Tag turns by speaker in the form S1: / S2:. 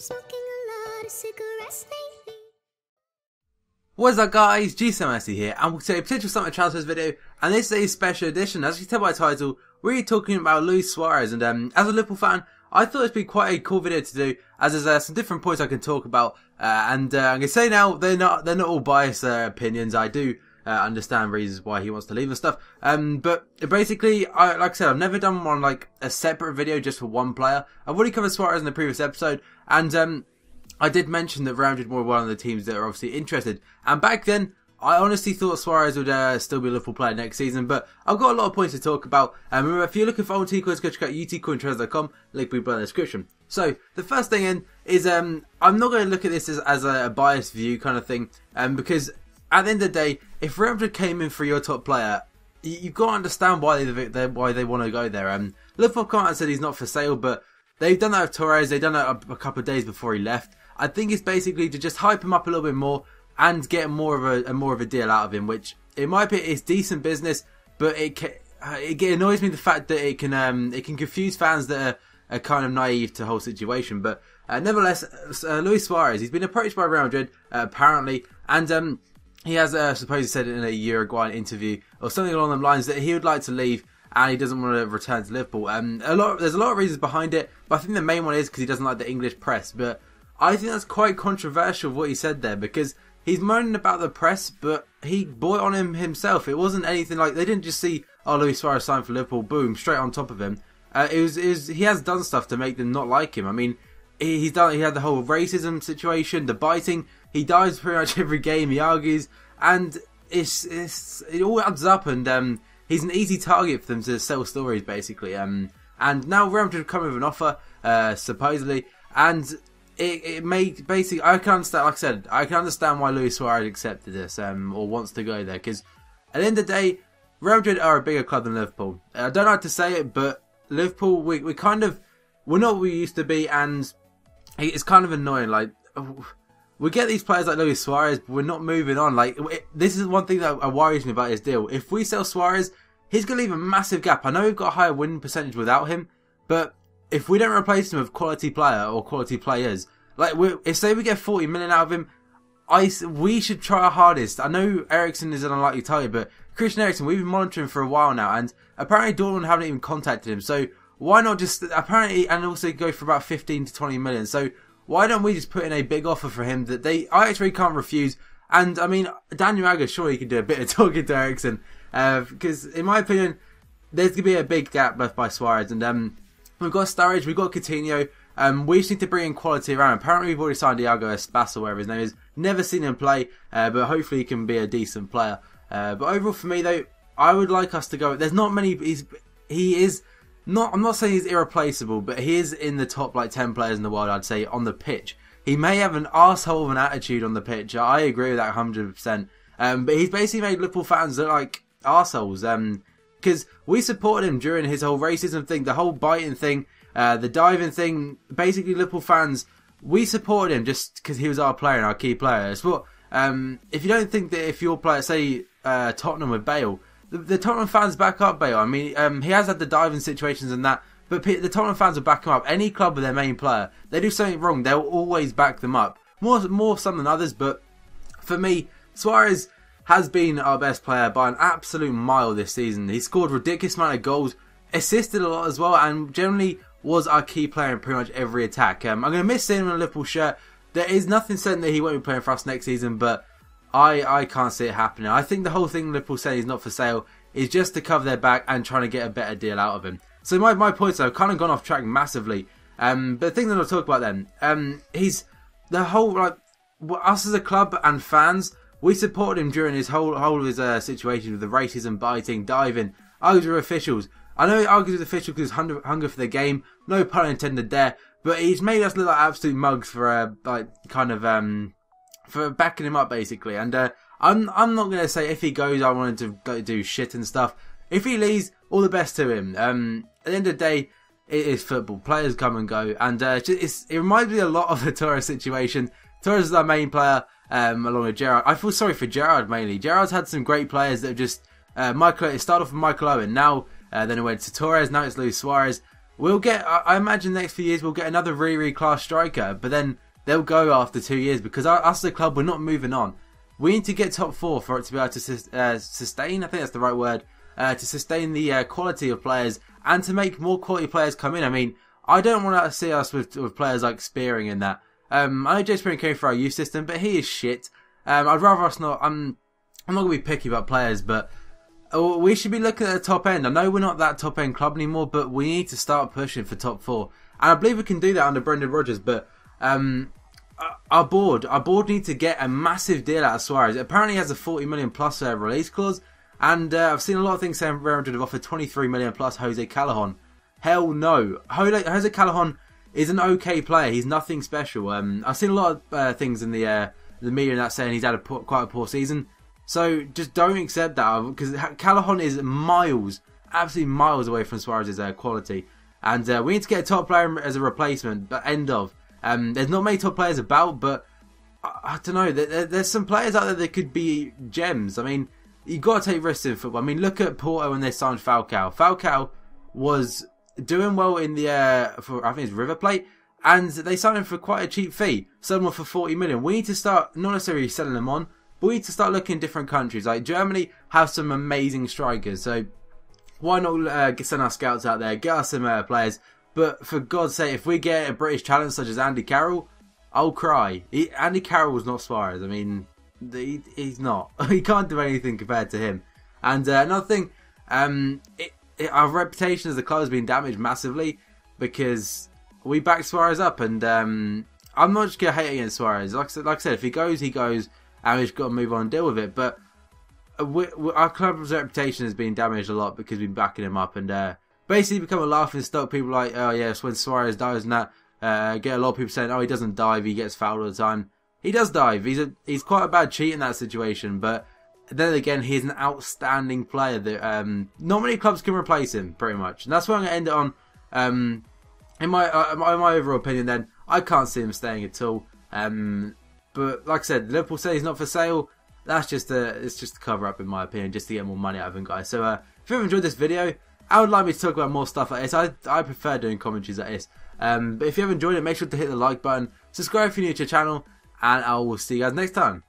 S1: Smoking a lot of cigarettes lately.
S2: What's up guys, GCMSC here, and we'll take a potential summer transfers video, and this is a special edition. As you can tell by the title, we're talking about Luis Suarez, and as a Liverpool fan, I thought it'd be quite a cool video to do, as there's some different points I can talk about, and I'm gonna say now, they're not all biased opinions. I do understand reasons why he wants to leave and stuff, but basically, like I said, I've never done one like a separate video just for one player. I've already covered Suarez in the previous episode, and I did mention that Real Madrid were one of the teams that are obviously interested, and back then I honestly thought Suarez would still be a Liverpool player next season, but I've got a lot of points to talk about. Remember, if you're looking for old T-coins, go check out utcointrends.com, link will be below in the description. So, the first thing in is, I'm not going to look at this as a biased view kind of thing, because at the end of the day, if Real Madrid came in for your top player, you've got to understand why they want to go there. Liverpool come out and said he's not for sale, but they've done that with Suarez, they've done that a couple of days before he left. I think it's basically to just hype him up a little bit more and get more of a deal out of him, which in my opinion is decent business, but it annoys me the fact that it can confuse fans that are kind of naive to the whole situation. But nevertheless, Luis Suarez, he's been approached by Real Madrid apparently, and he has supposedly said in a Uruguayan interview or something along the lines that he would like to leave and he doesn't want to return to Liverpool. There's a lot of reasons behind it, but I think the main one is because he doesn't like the English press. But I think that's quite controversial what he said there, because he's moaning about the press, but he bought on him himself. It wasn't anything like, they didn't just see, oh, Luis Suarez signed for Liverpool, boom, straight on top of him. He has done stuff to make them not like him. I mean, he had the whole racism situation, the biting. He dies pretty much every game, he argues, and it all adds up, and he's an easy target for them to sell stories, basically. And now Real Madrid have come with an offer, supposedly, and it may basically, I can understand, like I said, I can understand why Luis Suarez accepted this, or wants to go there, because at the end of the day, Real Madrid are a bigger club than Liverpool. I don't like to say it, but Liverpool, we're not what we used to be, and it's kind of annoying. Like, we get these players like Luis Suarez, but we're not moving on. Like, this is one thing that worries me about his deal. If we sell Suarez, he's going to leave a massive gap. I know we've got a higher winning percentage without him, but if we don't replace him with quality player or quality players, like if say we get 40 million out of him, we should try our hardest. I know Eriksen is an unlikely target, but Christian Eriksen, we've been monitoring for a while now, and apparently Dortmund haven't even contacted him. So why not just apparently, and also go for about 15 to 20 million? So why don't we just put in a big offer for him that I actually can't refuse? And I mean, Daniel Agger surely can do a bit of talking to Eriksen, because in my opinion, there's going to be a big gap left by Suarez, and we've got Sturridge, we've got Coutinho. We just need to bring in quality around. Apparently, we've already signed Iago Espas, or whatever his name is. Never seen him play, but hopefully he can be a decent player. But overall, for me though, I would like us to go. There's not many. He is not. I'm not saying he's irreplaceable, but he is in the top like 10 players in the world. I'd say on the pitch. He may have an arsehole of an attitude on the pitch. I agree with that 100%. But he's basically made Liverpool fans look like arseholes. Because we supported him during his whole racism thing, the whole biting thing, the diving thing. Basically, Liverpool fans, we supported him just because he was our player and our key player. It's what, if you don't think that if your player, say Tottenham with Bale, the Tottenham fans back up Bale. I mean, he has had the diving situations and that, but the Tottenham fans will back him up. Any club with their main player, they do something wrong, they'll always back them up. More some than others, but for me, Suarez has been our best player by an absolute mile this season. He scored a ridiculous amount of goals, assisted a lot as well, and generally was our key player in pretty much every attack. I'm going to miss seeing him in a Liverpool shirt. There is nothing certain that he won't be playing for us next season, but I can't see it happening. I think the whole thing Liverpool saying he's not for sale is just to cover their back and trying to get a better deal out of him. So my points, I've kind of gone off track massively. But the thing that I'll talk about then, he's the whole, like, us as a club and fans, we supported him during his whole of his situation with the racism, biting, diving, argues with officials. I know he argues with officials because hunger for the game, no pun intended there, but he's made us look like absolute mugs for for backing him up basically. And I'm not going to say if he goes I want him to go do shit and stuff. If he leaves, all the best to him. At the end of the day, it is football. Players come and go, and it reminds me a lot of the Torres situation. Torres is our main player, along with Gerrard. I feel sorry for Gerrard mainly. Gerrard's had some great players that have just it started off with Michael Owen, now then it went to Torres, now it's Luis Suarez. we'll get, I imagine next few years we'll get another really class striker, but then they'll go after 2 years because us, the club, we're not moving on. We need to get top 4 for it to be able to sustain, I think that's the right word, to sustain the quality of players and to make more quality players come in. I mean, I don't want to see us with players like Spearing in that. I know Jay Spearing came for our youth system, but he is shit. I'd rather us not, I'm not going to be picky about players, but we should be looking at the top end. I know we're not that top end club anymore, but we need to start pushing for top 4. And I believe we can do that under Brendan Rodgers, but our board need to get a massive deal out of Suarez. Apparently he has a 40 million plus release clause, and I've seen a lot of things saying Real Madrid have offered 23 million plus Jose Callejon. Hell no. Jose Callejon is an okay player. He's nothing special. I've seen a lot of things in the media that saying he's had quite a poor season. So just don't accept that, because Callejon is miles, absolutely miles away from Suarez's quality. And we need to get a top player as a replacement, but end of. There's not many top players about, but I don't know. There's some players out there that could be gems. I mean, you've got to take risks in football. I mean, look at Porto when they signed Falcao. Falcao was doing well in the, for I think it's River Plate, and they signed him for quite a cheap fee. Sold him for 40 million. We need to start, not necessarily selling them on, but we need to start looking in different countries. Like Germany have some amazing strikers, so why not send our scouts out there, get us some players. But for God's sake, if we get a British talent such as Andy Carroll, I'll cry. Andy Carroll's not Suarez. I mean, he's not. He can't do anything compared to him. And another thing, our reputation as a club has been damaged massively because we backed Suarez up, and I'm not just going to hate against Suarez. Like I said, if he goes, he goes, and we've got to move on and deal with it. But our club's reputation has been damaged a lot because we've been backing him up, and basically become a laughing stock. People like, oh yes, when Suarez dives and that, get a lot of people saying, oh, he doesn't dive, he gets fouled all the time. He does dive. He's quite a bad cheat in that situation, but then again, he's an outstanding player that not many clubs can replace him, pretty much. And that's where I'm going to end it on. In my overall opinion, then I can't see him staying at all. But like I said, Liverpool say he's not for sale. That's just it's just a cover up, in my opinion, just to get more money out of him, guys. So if you've enjoyed this video, I would like me to talk about more stuff like this. I prefer doing commentaries like this. But if you have enjoyed it, make sure to hit the like button, subscribe if you're new to the channel, and I will see you guys next time.